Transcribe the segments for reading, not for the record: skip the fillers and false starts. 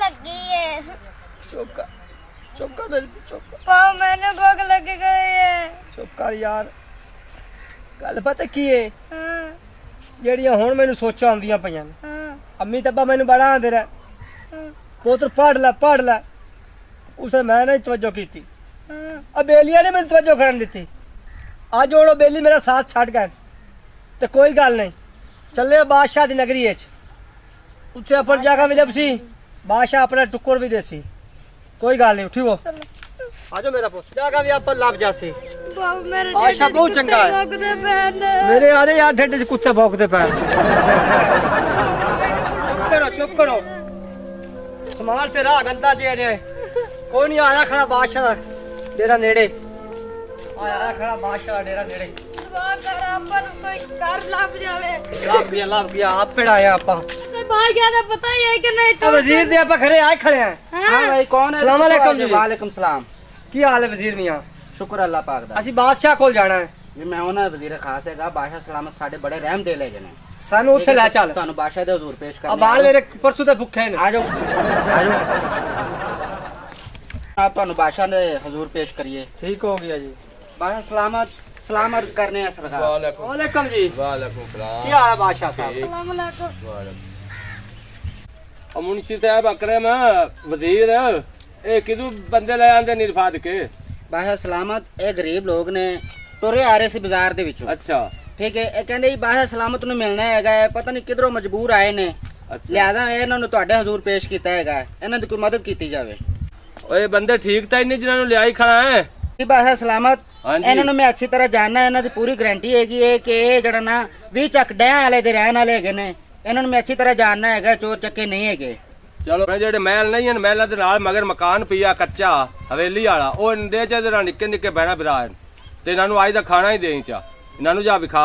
लगी है। चुप कर, चुप कर मेरी, चुप कर। पाओ मैंने भूख लग गई है। चुप कर यार, गल पता की है हाँ, ਜਿਹੜੀਆਂ ਹੁਣ ਮੈਨੂੰ ਸੋਚਾਂ ਆਉਂਦੀਆਂ ਪਈਆਂ ਨੇ। हाँ, ਅੰਮੀ ਤਾਂ ਅੱਬਾ ਮੈਨੂੰ ਬੜਾ ਆਂਦੇ ਰਹੇ हाँ, ਪੁੱਤਰ ਪੜ ਲੈ ਉਸੇ ਮੈਂ ਨਹੀਂ ਤਵੱਜੋ ਕੀਤੀ। हाँ। ਆ ਬੇਲੀਆਂ ਨੇ ਮੈਨੂੰ ਤਵੱਜੋ ਕਰਨ ਦਿੱਤੀ। ਅੱਜ ਉਹ ਬੇਲੀ ਮੇਰਾ ਸਾਥ ਛੱਡ ਗਏ ਤੇ ਕੋਈ ਗੱਲ ਨਹੀਂ, ਚੱਲੇ ਬਾਦਸ਼ਾਹ ਦੀ ਨਗਰੀ ਵਿੱਚ। ਉੱਥੇ ਆਪਣ ਜਗ੍ਹਾ ਮਿਲੇ ਸੀ, ਬਾਦਸ਼ਾਹ ਆਪਣਾ ਟੁੱਕਰ ਵੀ ਦੇਸੀ। ਕੋਈ ਗੱਲ ਨਹੀਂ, ਉਠੀਓ ਆਜੋ ਮੇਰਾ ਪੁੱਤ, ਜਗ੍ਹਾ ਵੀ ਆਪਾਂ ਲੱਭ ਜਾਸੀ। बाबू मेरे आशा ढिड च बहुत कुत्ते चंगा है। भौंकदे पैन। मेरे आधे यार ढिड च कुत्ते भौंकते पैन। चुप करो, संभाल ते राह गंदा जे ने। कोई नहीं, आया खड़ा बादशाह दा डेरा नेड़े। आया खड़ा बादशाह दा डेरा नेड़े। दुआ कर अपन कोई कर लग जावे। लभ गया आप पेड़ आया आपा। कोई भाग गया तो पता ही है कि नहीं। तो वजीर दे आपा घरे आए खड़े हैं। हाँ भाई कौन है? सलाम अलैकुम जी। वालेकुम सलाम। की हाल है वजीर मियां? शुक्र अल्लाह पाक दा। ਅਸੀਂ ਬਾਦਸ਼ਾਹ ਕੋਲ ਜਾਣਾ ਹੈ। ਜੀ ਮੈਂ ਉਹਨਾਂ ਵਜ਼ੀਰ ਖਾਸ ਹੈਗਾ, ਬਾਦਸ਼ਾਹ ਸਲਾਮਤ ਸਾਡੇ ਬੜੇ ਰਹਿਮ ਦੇ ਲੈ ਜਨੇ। ਸਾਨੂੰ ਉੱਥੇ ਲੈ ਚੱਲ। ਤੁਹਾਨੂੰ ਬਾਦਸ਼ਾਹ ਦੇ ਹਜ਼ੂਰ ਪੇਸ਼ ਕਰਨਾ। ਆ ਬਾਲ ਮੇਰੇ ਪਰਸੋਂ ਦੇ ਭੁੱਖੇ ਨੇ। ਆ ਜਾਓ ਆ ਜਾਓ। ਆਪ ਤੁਹਾਨੂੰ ਬਾਦਸ਼ਾਹ ਦੇ ਹਜ਼ੂਰ ਪੇਸ਼ ਕਰੀਏ। ठीक हो गया जी। ਬਾਦਸ਼ਾਹ ਸਲਾਮਤ ਸਲਾਮ अर्ज करने हैं सरकार। वालेकुम जी। वालेकुम सलाम। ਕੀ ਹਾਲ ਹੈ ਬਾਦਸ਼ਾਹ ਸਾਹਿਬ? सलाम अलैकुम। मुंशी साहब अकरम वजीर ये किदू बंदे ले आंदे निरफाद के? ਬਾਦਸ਼ਾਹ ਸਲਾਮਤ ਇਹ ਗਰੀਬ ਲੋਕ ਨੇ, ਟੁਰੇ ਆ ਰਹੇ ਸੀ ਬਾਜ਼ਾਰ ਦੇ ਵਿੱਚੋਂ। अच्छा ਠੀਕ ਹੈ, ਇਹ ਕਹਿੰਦੇ ਜੀ ਬਾਦਸ਼ਾਹ ਸਲਾਮਤ ਨੂੰ ਮਿਲਣਾ ਹੈਗਾ, ਪਤਾ ਨਹੀਂ ਕਿਧਰੋਂ ਮਜਬੂਰ ਆਏ ਨੇ। अच्छा ਲਿਆਦਾ ਇਹਨਾਂ ਨੂੰ ਤੁਹਾਡੇ ਹਜ਼ੂਰ ਪੇਸ਼ ਕੀਤਾ ਹੈਗਾ, ਇਹਨਾਂ ਦੀ ਕੋਈ ਮਦਦ ਕੀਤੀ ਜਾਵੇ। ओए बंदे ठीक तो नहीं जिन्होंने लिया ही खड़ा है? ਜੀ ਬਾਦਸ਼ਾਹ ਸਲਾਮਤ हाँ जी ਇਹਨਾਂ ਨੂੰ ਮੈਂ ਅੱਛੀ ਤਰ੍ਹਾਂ ਜਾਣਨਾ, ਇਹਨਾਂ ਦੀ ਪੂਰੀ ਗਾਰੰਟੀ ਹੈਗੀ ਹੈ ਕਿ ਇਹ ਜਿਹੜਾ ਨਾ 20 ਚੱਕ ਡਿਆਂ ਵਾਲੇ ਦੇ ਰਹਿਣ ਵਾਲੇ ਹੈਗੇ ਨੇ। ਇਹਨਾਂ ਨੂੰ ਮੈਂ ਅੱਛੀ ਤਰ੍ਹਾਂ ਜਾਣਨਾ ਹੈਗਾ, ਚੋਰ ਚੱਕੇ ਨਹੀਂ ਹੈਗੇ। चलो जेडे महल नहीं है महलों के नाल मगर मकान पिया कच्चा हवेली वाला ओ इंदे च जरा निक्के निक्के बहना भरा ते इन्हां नु आज दा खाना ही देई चा इन्हां नु जा विखा।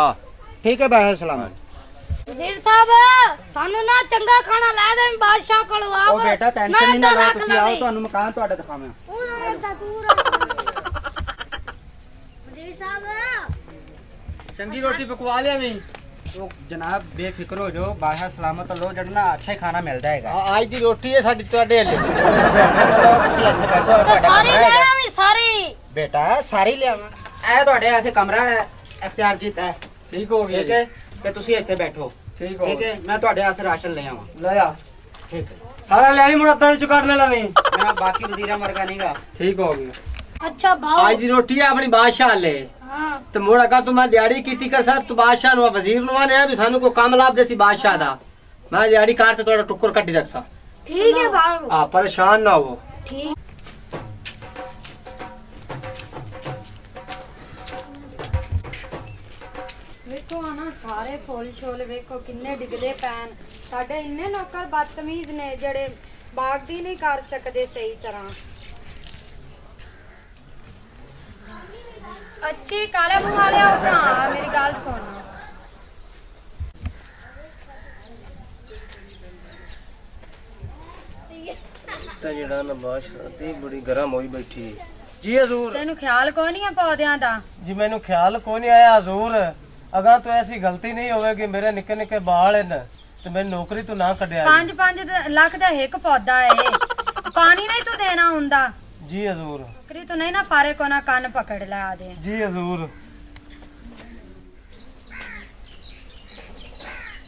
ठीक है बादशाह सलामत। वजीर साहब सानू ना चंगा खाना ला दे बादशाह कोल आओ। ਉਹ ਬੇਟਾ ਟੈਨਸ਼ਨ ਨਹੀਂ ਨਾ ਲਓ, ਤੁਸੀਂ ਆਓ ਤੁਹਾਨੂੰ ਮਕਾਨ ਤੁਹਾਡਾ ਦਿਖਾਵਾਂ। वजीर साहब चंगी रोटी पकवा लिया मैं। तो जनाब बेफिक्र हो जाओ, बादशाह सलामत लो जड़ना अच्छा ही खाना मिलता है। आज दी रोटी है साडी ਤੁਹਾਡੇ ਹਲੇ। ਤੁਸੀਂ ਇੱਥੇ ਬੈਠੋ, तो ਤੁਹਾਡਾ सारी ਕਮਰਾ ले ਹੈਗਾ। आवी सारी। ਬੇਟਾ ਸਾਰੀ ਲਿਆਵਾਂ, ਇਹ ਤੁਹਾਡੇ ਐਸੇ ਕਮਰਾ ਹੈ ਇਖਤਿਆਰ ਕੀਤਾ ਹੈ। ठीक हो गया ਠੀਕ ਹੈ, ਤੇ ਤੁਸੀਂ ਇੱਥੇ ਬੈਠੋ। ठीक हो ਠੀਕ ਹੈ, ਮੈਂ ਤੁਹਾਡੇ ਵਾਸਤੇ ਰਾਸ਼ਨ ਲੈ ਆਵਾਂ। ले आ ਠੀਕ ਹੈ, सारा ले आई मुड़ा तारे चुकाट ले लवी। ਮੈਂ ਬਾਕੀ ਵਜ਼ੀਰਾਂ ਵਰਗਾ ਨਹੀਂਗਾ। ठीक हो गया। अच्छा भाव। आज दी रोटी है अपनी बादशाह ले हाँ ਤੇ ਮੋੜਾ ਕਾ ਤੂੰ ਮੈਂ ਦਿਹਾੜੀ ਕੀਤੀ ਕਰ ਸਾ ਤੂੰ ਬਾਦਸ਼ਾਹ ਨੂੰ ਵਜ਼ੀਰ ਨੂੰ ਆਨੇ ਵੀ ਸਾਨੂੰ ਕੋ ਕੰਮ ਲਾਭ ਦੇ ਸੀ ਬਾਦਸ਼ਾਹ ਦਾ। ਮੈਂ ਦਿਹਾੜੀ ਕਾਰ ਤੇ ਤੁਹਾਡਾ ਟੁੱਕਰ ਕੱਢੀ ਰੱਖਸਾ। ठीक है भाव। ਆ ਪਰੇਸ਼ਾਨ ਨਾ ਹੋ। ठीक ਵੇਖੋ ਆਣਾ ਸਾਰੇ ਫੁੱਲ ਛੋਲ ਵੇਖੋ ਕਿੰਨੇ ਡਿੱਗਦੇ ਪੈਣ। ਸਾਡੇ ਇੰਨੇ ਨੌਕਰ ਬਦਤਮੀਜ਼ ਨੇ ਜਿਹੜੇ ਬਾਗਦੀ ਨਹੀਂ ਕਰ ਸਕਦੇ ਸਹੀ ਤਰ੍ਹਾਂ। ਅੱਛੀ ਕਾਲੇ ਮੂੰਹ ਵਾਲਿਆ ਉਠਾ ਮੇਰੀ ਗੱਲ ਸੁਣ। ਤੇ ਜਿਹੜਾ ਨਾ ਬਾਦਸ਼ਾਹ ਦੀ ਬੜੀ ਗਰਮ ਹੋਈ ਬੈਠੀ। जी हजूर। ਤੈਨੂੰ ਖਿਆਲ ਕੋਈ ਨਹੀਂ ਹੈ ਪੌਦਿਆਂ ਦਾ? जी मैनू ख्याल कोई नहीं आया हजूर। अगर तो ऐसी गलती नहीं होगी मेरे निक्के निक्के बाल हैं तो मैं नौकरी तो ना कढ़िया। 5 ਲੱਖ ਦਾ ਇੱਕ ਪੌਦਾ ਏ, ਪਾਣੀ ਨਹੀਂ ਤੂੰ ਦੇਣਾ ਹੁੰਦਾ। जी हजूर। ਨੌਕਰੀ ਤੂੰ ਨਹੀਂ ਨਾ ਫਾਰੇ ਕੋ ਨਾ ਕੰਨ ਪਕੜ ਲੈ ਆਦੇ। जी हजूर।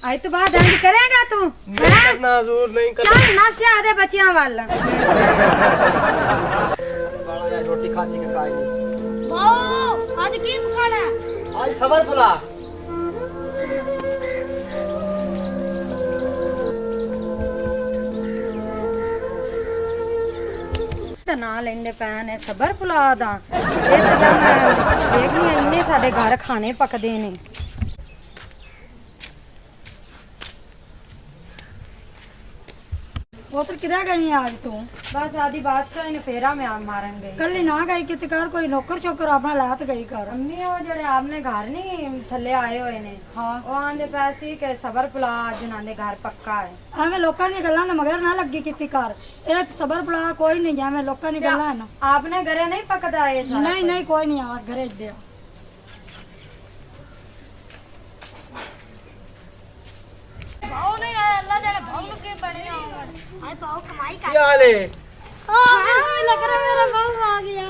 ਅੱਜ ਤੋਂ ਬਾਅਦ ਇੰਜ ਕਰੇਗਾ ਤੂੰ? नहीं करना हजूर, नहीं करना। ਚੱਲ ਨਸ ਜਾ ਦੇ ਬੱਚਿਆਂ ਵੱਲ। बाला यार रोटी खाती के खाई नहीं। भाव आज की खाना। आज सबर बुला। ਤੇ ਨਾ ਲੈਂਦੇ ਪੈਣ ਹੈ ਸਬਰ ਭੁਲਾ ਦਾ। ਇਹ ਤਾਂ ਜਦ ਮੈਂ ਦੇਖਨੀ ਆ ਇੰਨੇ ਸਾਡੇ ਘਰ ਖਾਣੇ ਪੱਕਦੇ ਨੇ। उतर किधर गई है आज तू? ਬਸ ਆਦੀ ਬਾਦਸ਼ਾਹ ਨੇ ਫੇਰਾ ਮੈਂ ਮਾਰਨ ਗਈ। कल ना गई कित कर कोई नौकर छोकर अपना लात गई कर। ਅੰਮੀ ਉਹ ਜਿਹੜੇ ਆਪਨੇ ਘਰ ਨਹੀਂ ਥੱਲੇ ਆਏ ਹੋਏ ਨੇ, हाँ ਉਹ ਆਂਦੇ ਪਏ ਸੀ ਕਿ ਸਬਰ ਭੁਲਾ ਅੱਜ ਉਹਨਾਂ ਦੇ ਘਰ ਪੱਕਾ ਹੈ। ਐਵੇਂ ਲੋਕਾਂ ਦੀਆਂ ਗੱਲਾਂ ਦੇ ਮਗਰ ਨਾ ਲੱਗੀ ਕੀਤੀ ਕਰ। ਇਹ ਸਬਰ ਬਲਾ ਕੋਈ ਨਹੀਂ, ਜਿਵੇਂ ਲੋਕਾਂ ਦੀ ਗੱਲਾਂ ਹਨ। ਆਪਨੇ ਘਰੇ ਨਹੀਂ ਪੱਕਦਾ ਇਹ ਸਾਰਾ? ਨਹੀਂ ਨਹੀਂ ਕੋਈ ਨਹੀਂ ਆ ਘਰੇ ਦੇ। भाव नहीं आया ਅੱਲਾ ਦੇ ਭਾਉ ਕੀ ਬਣਿਆ ਹੋਵੇ ਆਏ ਭਾਉ ਕਮਾਈ ਕੀ ਹਾਲ ਏ ਮੈਨੂੰ ਲੱਗ ਰਿਹਾ ਮੇਰਾ ਭਾਉ ਆ ਗਿਆ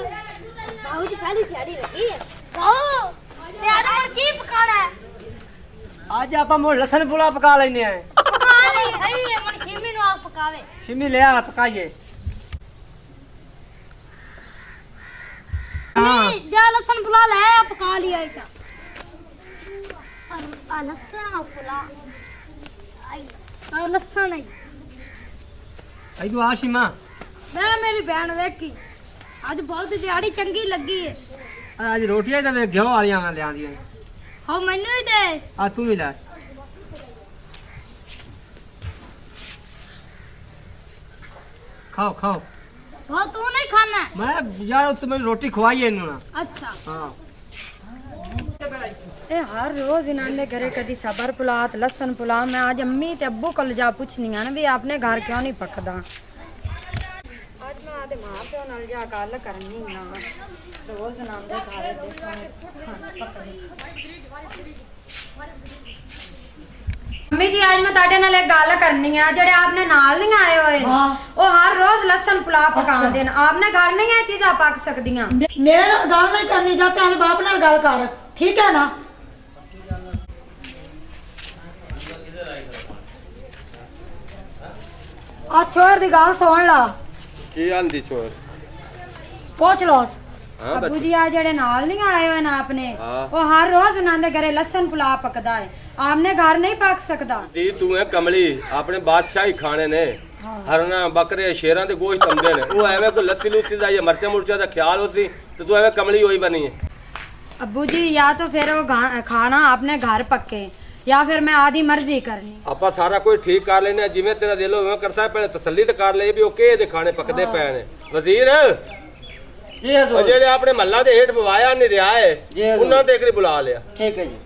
ਭਾਉ ਦੀ ਪਹਿਲੀ ਤਿਆਰੀ ਲੱਗੀ ਹੈ ਭਾਉ ਤੇ ਅੱਜ ਹੁਣ ਕੀ ਪਕਾਣਾ ਹੈ ਅੱਜ ਆਪਾਂ ਮੋੜ ਲਸਣ ਪੁਲਾ ਪਕਾ ਲੈਨੇ ਆ ਪਕਾ ਲਈ ਹੈ ਮਨ ਖੀਮੀ ਨੂੰ ਆਪ ਪਕਾਵੇ ਸ਼ਿਮੀ ਲਿਆ ਪਕਾਈਏ ਨਹੀਂ ਜਾ ਲਸਣ ਪੁਲਾ ਲੈ ਆ ਪਕਾ ਲਿਆ ਇਹ ਤਾਂ ਆ ਲਸਣ ਪੁਲਾ ਆਈ ਆ ਲਸਣ ਆਈ ਆਈਦੂ ਆ ਸ਼ਿਮਾ ਮੈਂ ਮੇਰੀ ਭੈਣ ਵੇਖੀ ਅੱਜ ਬਹੁਤ ਦਿਹਾੜੀ ਚੰਗੀ ਲੱਗੀ ਹੈ ਅੱਜ ਰੋਟੀਆਂ ਤਾਂ ਵੇ ਘਿਓ ਵਾਲੀਆਂ ਮੈਂ ਲਿਆਂਦੀਆਂ ਹੋ ਮੈਨੂੰ ਹੀ ਦੇ ਆ ਤੂੰ ਵੀ ਲੈ ਖਾਓ ਖਾਓ ਹੋ ਤੂੰ ਨਹੀਂ ਖਾਣਾ ਹੈ? ਮੈਂ ਯਾਰ ਉਸ ਮੈਨੂੰ ਰੋਟੀ ਖਵਾਈ ਇਹਨੂੰ ਨਾ ਅੱਛਾ ਹਾਂ ਇਹ ਹਰ ਰੋਜ਼ ਇਹਨਾਂ ਦੇ ਘਰੇ ਕਦੀ ਸਬਰ ਪੁਲਾ ਤੇ ਲਸਣ ਪੁਲਾ ਮੈਂ ਅੱਜ ਅੰਮੀ ਤੇ ਅੱਬੂ ਕੋਲ ਜਾ ਪੁੱਛਣੀ ਆ ਨਾ ਵੀ ਆਪਣੇ ਘਰ ਕਿਉਂ ਨਹੀਂ ਪੱਕਦਾ ਅੱਜ ਮੈਂ ਆਦੇ ਮਾਂ ਪਿਓ ਨਾਲ ਜਾ ਗੱਲ ਕਰਨੀ ਨਾ ਰੋਜ਼ ਨਾਮ ਦੇ ਘਰੇ ਮੰਮੀ ਜੀ ਅੱਜ ਮੈਂ ਤੁਹਾਡੇ ਨਾਲ ਇੱਕ ਗੱਲ ਕਰਨੀ ਆ ਜਿਹੜੇ ਆਪਨੇ ਨਾਲ ਨਹੀਂ ਆਏ ਹੋਏ ਉਹ ਹਰ ਰੋਜ਼ ਲਸਣ ਪੁਲਾ ਪਕਾਉਂਦੇ ਨੇ ਆਪਨੇ ਘਰ ਨਹੀਂ ਇਹ ਚੀਜ਼ਾਂ ਪੱਕ ਸਕਦੀਆਂ ਮੇਰੇ ਨਾਲ ਗੱਲ ਨਹੀਂ ਕਰਨੀ ਜਾਂ ਤੇਰੇ ਬਾਪ ਨਾਲ ਗੱਲ ਕਰ ਠੀਕ ਹੈ ਨਾ ਆ ਛੋਰ ਦੀ ਗੱਲ ਸੁਣ ਲਾ ਕੀ ਆਂਦੀ ਚੋਰ ਪੁੱਛ ਲੋ ਹਾਂ ਅੱਬੂ ਬੱਚੀ ਜੀ ਆ ਜਿਹੜੇ ਨਾਲ ਨਹੀਂ ਆਏ ਹੋਏ ਨਾ ਆਪਨੇ ਹਾਂ। ਉਹ ਹਰ ਰੋਜ਼ ਉਹਨਾਂ ਦੇ ਘਰੇ ਲਸਣ ਪੁਲਾ ਪਕਦਾ ਹੈ ਆਪਨੇ ਘਰ ਨਹੀਂ ਪੱਕ ਸਕਦਾ ਦੀ ਤੂੰ ਹੈ ਕਮਲੀ ਆਪਣੇ ਬਾਦਸ਼ਾਹੀ ਖਾਣੇ ਨੇ ਹਰਨਾ ਬੱਕਰੇ ਸ਼ੇਰਾਂ ਦੇ ਗੋਸ਼ਤ ਆਉਂਦੇ ਨੇ ਉਹ ਐਵੇਂ ਕੋਈ ਲੱਸੀ ਲੁੱਸੀ ਦਾ ਜਾਂ ਮਰਚਾਂ ਮੁਰਚਾਂ ਦਾ ਖਿਆਲ ਹੋਤੀ ਤੇ ਤੂੰ ਐਵੇਂ ਕਮਲੀ ਹੋਈ ਬਣੀ ਹੈ अब्बू जी या तो फिर वो खाना आपने घर पक्के या फिर मैं आधी मर्जी करनी ਆਪਾਂ ਸਾਰਾ ਕੁਝ ਠੀਕ ਕਰ ਲੈਨੇ ਆ, ਜਿਵੇਂ ਤੇਰਾ ਦਿਲ ਹੋਵੇ ਕਰਦਾ ਪਹਿਲੇ ਤਸੱਲੀ ਤਾਂ ਕਰ ਲਈ ਵੀ ਉਹ ਕਿਹਦੇ ਦੇ ਖਾਣੇ ਪੱਕਦੇ ਪਏ ਨੇ ਵਜ਼ੀਰ ਜੀ ਉਹ ਹਜ਼ੂਰ ਜਿਹੜੇ ਆਪਣੇ ਮੱਲਾ ਦੇ ਹੇਠ ਬਵਾਇਆ ਨਹੀਂ ਰਿਹਾ ਹੈ ਜੀ ਹਜ਼ੂਰ। ਉਹਨਾਂ ਦੇ ਇੱਕ ਬੁਲਾ ਲਿਆ ਠੀਕ ਹੈ ਜੀ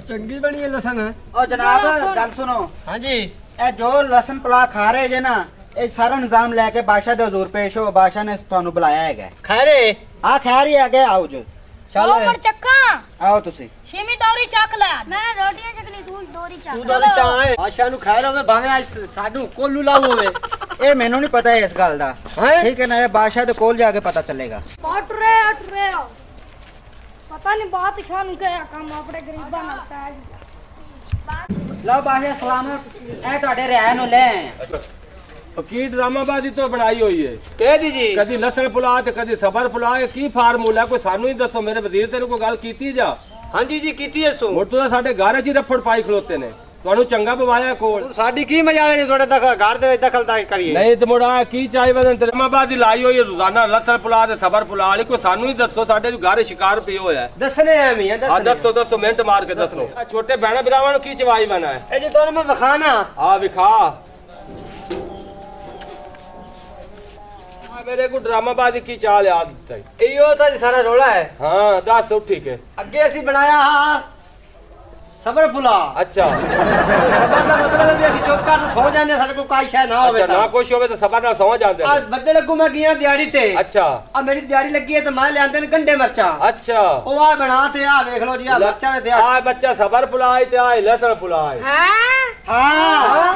ਚੰਗੀ ਬਣੀ ਹੈ ਲਸਣ ਉਹ ਜਨਾਬ ਗੱਲ ਸੁਣੋ ਹਾਂਜੀ ਇਹ ਜੋ ਲਸਣ ਪੁਲਾ ਖਾ ਰਹੇ ਜੇ ਨਾ ਇਹ ਸਾਰਾ ਨਿਜ਼ਾਮ ਲੈ ਕੇ ਬਾਦਸ਼ਾਹ ਦੇ ਹਜ਼ੂਰ ਪੇਸ਼ ਹੋ ਬਾਦਸ਼ਾਹ ਨੇ ਤੁਹਾਨੂੰ ਬੁਲਾਇਆ ਹੈਗਾ ਖੈਰੇ ਆ ਖੈਰ ਹੀ ਅੱਗੇ ਆਓ ਜੀ ਚੱਲ ਉਹ ਮਰ ਚੱਕਾ ਆਓ ਤੁਸੀਂ ਸ਼ਿਮੀ ਦੌਰੀ ਚੱਕ ਲੈ ਮੈਂ ਰੋਟੀਆਂ ਚੱਕਣੀ ਤੂੰ ਦੌਰੀ ਚੱਕ ਤੂੰ ਦਾ ਚਾਹ ਹੈ ਆਸ਼ਾ ਨੂੰ ਖੈਰ ਹੋਵੇ ਭਾਵੇਂ ਅੱਜ ਸਾਨੂੰ ਕੋਲੂ ਲਾਉ ਹੋਵੇ ਇਹ ਮੈਨੂੰ ਨਹੀਂ ਪਤਾ ਇਸ ਗੱਲ ਦਾ ਹੈ ਠੀਕ ਹੈ ਨਾ ਇਹ ਬਾਦਸ਼ਾਹ ਦੇ ਕੋਲ ਜਾ ਕੇ ਪਤਾ ਚੱਲੇਗਾ ਅਟ ਰੇ ਪਤਾ ਨਹੀਂ ਬਾਦਸ਼ਾਹ ਨੂੰ ਕਿਹਾ ਕੰਮ ਆਪਣੇ ਗਰੀਬਾਂ ਨਾਲ ਪੈ ਗਿਆ ਲਓ ਬਾਦਸ਼ਾਹ ਸਲਾਮਤ ਇਹ ਤੁਹਾਡੇ ਰਿਆਇ ਨੂੰ ਲੈ ਆਏ ਹਾਂ। ਕੀ ਡਰਾਮਾਬਾਜ਼ੀ ਤੋਂ ਬਣਾਈ ਹੋਈ ਹੈ ਕਹਿ ਦੀ ਜੀ ਕਦੀ ਲਸਣ ਪੁਲਾ ਤੇ ਕਦੀ ਸਬਰ ਪੁਲਾ ਇਹ ਕੀ ਫਾਰਮੂਲਾ ਕੋਈ ਸਾਨੂੰ ਹੀ ਦੱਸੋ ਮੇਰੇ ਵਜ਼ੀਰ ਤੈਨੂੰ ਕੋਈ ਗੱਲ ਕੀਤੀ ਜਾ ਹਾਂਜੀ ਜੀ ਕੀਤੀ ਐ ਸੋ ਮੋਟੂ ਤਾਂ ਸਾਡੇ ਘਰ 'ਚ ਹੀ ਰਫੜ ਪਾਈ ਖਲੋਤੇ ਨੇ ਤੁਹਾਨੂੰ ਚੰਗਾ ਬਵਾਇਆ ਕੋਲ ਸਾਡੀ ਕੀ ਮਜਾਲ ਹੈ ਤੁਹਾਡੇ ਤੱਕ ਘਰ ਦੇ ਵਿੱਚ ਦਖਲਦਾਰੀ ਕਰੀਏ ਨਹੀਂ ਤੇ ਮੁੰਡਾ ਕੀ ਚਾਹੀ ਵਦਨ ਡਰਾਮਾਬਾਜ਼ੀ ਲਾਈ ਹੋਈ ਹੈ ਰੋਜ਼ਾਨਾ ਲਸਣ ਪੁਲਾ ਤੇ ਸਬਰ ਪੁਲਾ ਵਾਲੀ ਕੋਈ ਸਾਨੂੰ ਹੀ ਦੱਸੋ ਸਾਡੇ ਘਰ ਸ਼ਿਕਾਰ ਪਈ ਹੋਇਆ ਹੈ ਦੱਸਣੇ ਐ ਮੀਆਂ ਆ ਦੱਸੋ ਮਿੰਟ ਮਾਰ ਕੇ ਦੱਸੋ ਆਹ ਛੋਟੇ ਭੈਣਾ ਭਰਾਵਾਂ ਨੂੰ ਕੀ ਚਵਾਈ ਬਣਾ ਹੈ ਇਹ ਜੀ ਤੁਹਾਨੂੰ ਮੈਂ ਵਿਖਾਣਾ ਆ ਵਿਖਾ ਮੇਰੇ ਕੋ ਡਰਾਮਾਬਾਜ਼ੀ ਕੀ ਚਾਲ ਯਾਦ ਦਿੱਤਾ ਇਹੋ ਤਾਂ ਜੀ ਸਾਰਾ ਰੋਲਾ ਹੈ ਹਾਂ ਦੱਸ ਠੀਕ ਹੈ ਅੱਗੇ ਅਸੀਂ ਬਣਾਇਆ ਹਾਂ ਸਬਰ ਫੁਲਾ ਅੱਛਾ ਸਬਰ ਦਾ ਮਤਲਬ ਹੈ ਵੀ ਅਸੀਂ ਚੁੱਪ ਕਰ ਸੌ ਜਾਂਦੇ ਸਾਡੇ ਕੋਲ ਕਾਈ ਸ਼ੈ ਨਾ ਹੋਵੇ ਅੱਛਾ ਨਾ ਕੁਛ ਹੋਵੇ ਤਾਂ ਸਬਰ ਨਾਲ ਸਮਝ ਜਾਂਦੇ ਆ ਨੇ ਵੱਡੇ ਲੱਗੂ ਮੈਂ ਗਿਆ ਦਿਹਾੜੀ ਤੇ ਅੱਛਾ ਆ ਮੇਰੀ ਦਿਹਾੜੀ ਲੱਗੀ ਹੈ ਤੇ ਮੈਂ ਲਿਆਂਦੇ ਨੇ ਗੰਡੇ ਮਰਚਾਂ ਅੱਛਾ ਉਹ ਆ ਬਣਾ ਤੇ ਆ ਵੇਖ ਲਓ ਜੀ ਆ ਮਰਚਾਂ ਨੇ ਤੇ ਆ ਆ ਬੱਚਾ ਸਬਰ ਪੁਲਾਈ ਤੇ ਆ ਲਸਣ ਪੁਲਾਈ ਹੈ ਹਾਂ